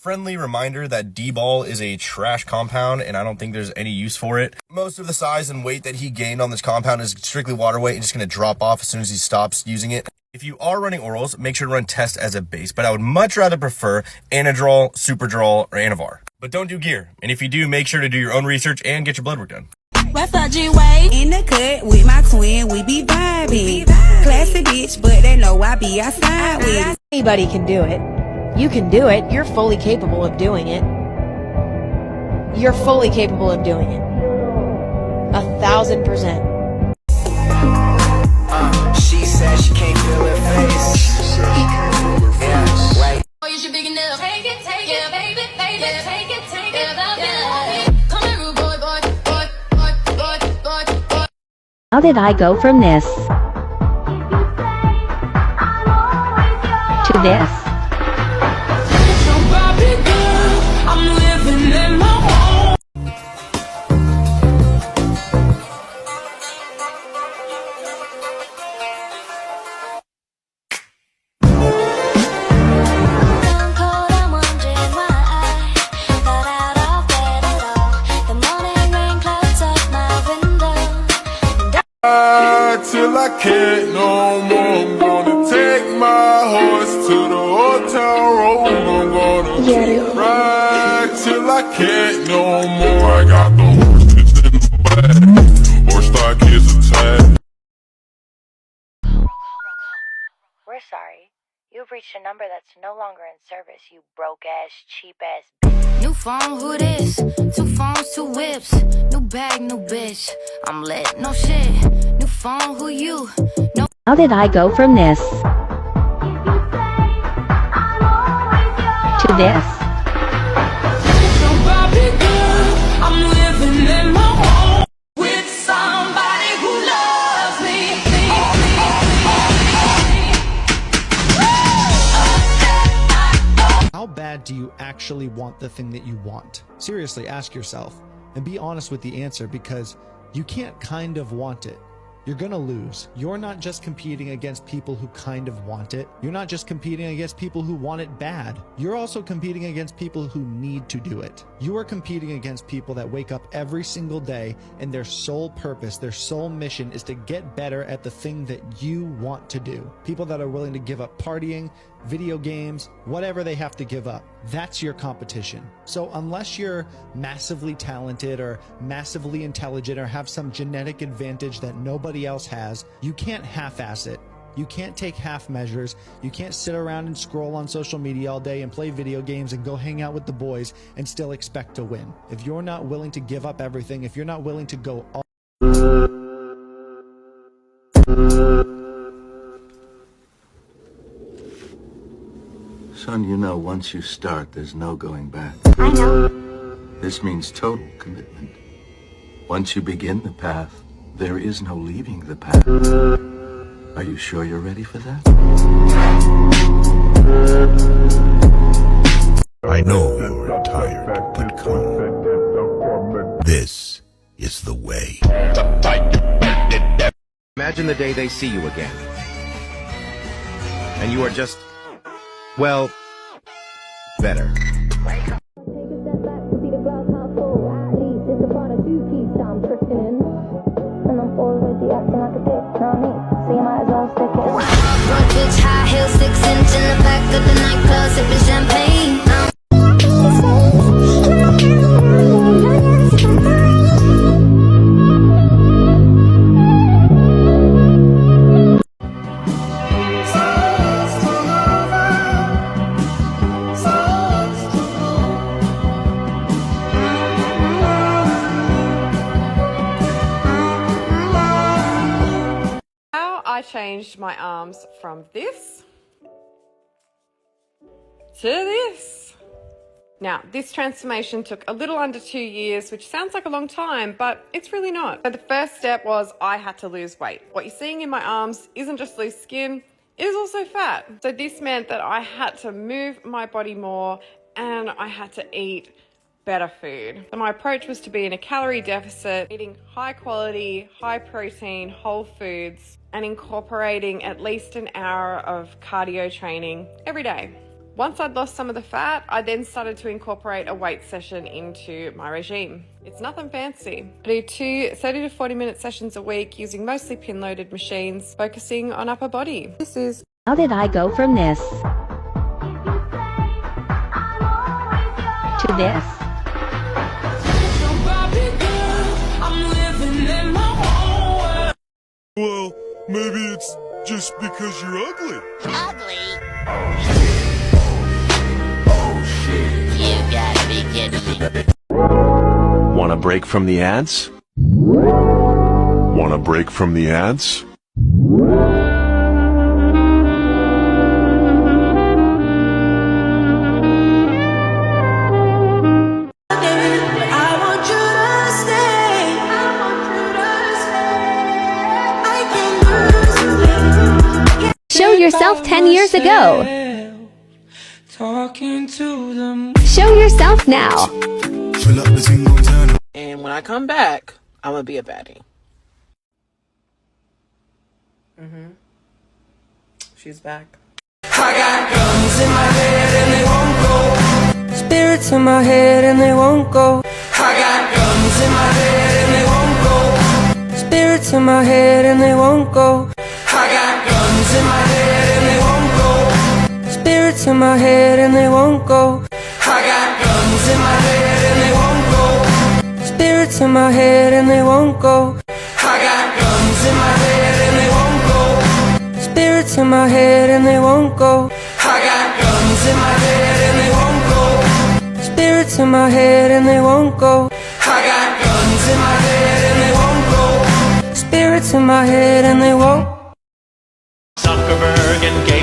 Friendly reminder that D-ball is a trash compound and I don't think there's any use for it. Most of the size and weight that he gained on this compound is strictly water weight and just going to drop off as soon as he stops using it. If you are running orals, make sure to run test as a base, but I would much rather prefer Anadrol, Superdrol, or Anavar. But don't do gear. And if you do, make sure to do your own research and get your blood work done. Refugee way in the cut with my twin, we be vibing. Classy bitch, but they know I be outside with it. Anybody can do it. You can do it. You're fully capable of doing it. You're fully capable of doing it. 1,000%. She said she can't feel her face. Yeah, right. Oh, you should big enough. Take it, yeah, baby, take it, love it. Come here, rude boy, boy. How did I go from this to this? I'm living in my home. Till I can't no more. I'm gonna take my horse to the old town road. I'm gonna ride till I can't no more. I got the horses in the back. Horse stock is attached. We're sorry. You've reached a number that's no longer in service, you broke-ass, cheap-ass bitch. New phone, who this? 2 phones, 2 whips. New bag, new bitch. I'm lit, no shit. New phone, who you? No. How did I go from this to this? I'm living in my home with somebody who loves me. How bad do you actually want the thing that you want? Seriously, ask yourself and be honest with the answer, because you can't kind of want it. You're gonna lose. You're not just competing against people who kind of want it. You're not just competing against people who want it bad. You're also competing against people who need to do it. You are competing against people that wake up every single day and their sole purpose, their sole mission is to get better at the thing that you want to do. People that are willing to give up partying, video games, whatever they have to give up. That's your competition. So unless you're massively talented or massively intelligent or have some genetic advantage that nobody else has, you can't half-ass it. You can't take half measures. You can't sit around and scroll on social media all day and play video games and go hang out with the boys and still expect to win. If you're not willing to give up everything, if you're not willing to go all Son, you know, once you start, there's no going back. I know. This means total commitment. Once you begin the path, there is no leaving the path. Are you sure you're ready for that? I know you're tired, but come. This is the way. Imagine the day they see you again. And you are just, well, better. Bitch, high heels, 6 inch in the back of the nightclub, sipping champagne. I changed my arms from this to this. Now, this transformation took a little under 2 years, which sounds like a long time, but it's really not. So the first step was I had to lose weight. What you're seeing in my arms isn't just loose skin, it is also fat. So this meant that I had to move my body more and I had to eat better food. So my approach was to be in a calorie deficit, eating high quality, high protein, whole foods, and incorporating at least an hour of cardio training every day. Once I'd lost some of the fat, I then started to incorporate a weight session into my regime. It's nothing fancy. I do 2 30 to 40 minute sessions a week using mostly pin-loaded machines, focusing on upper body. This is How did I go from this to this? Well, maybe it's just because you're ugly. Ugly? You gotta be kidding me. Want a break from the ads? Want a break from the ads? Show yourself 10 years ago. Show yourself now. And when I come back, I'm gonna be a baddie. She's back. I got guns in my head and they won't go. Spirits in my head and they won't go. I got guns in my head and they won't go. Spirits in my head and they won't go. I got guns in my head and they won't go. Spirits in my head and they won't go. I got guns in my head and they won't go. Spirits in my head and they won't go. I got guns in my head and they won't go. Spirits in my head and they won't go. I got guns in my head and they won't go. Spirits in my head and they won't go. I got guns in my head and they won't go. Spirits in my head and they won't. Zuckerberg and Gates.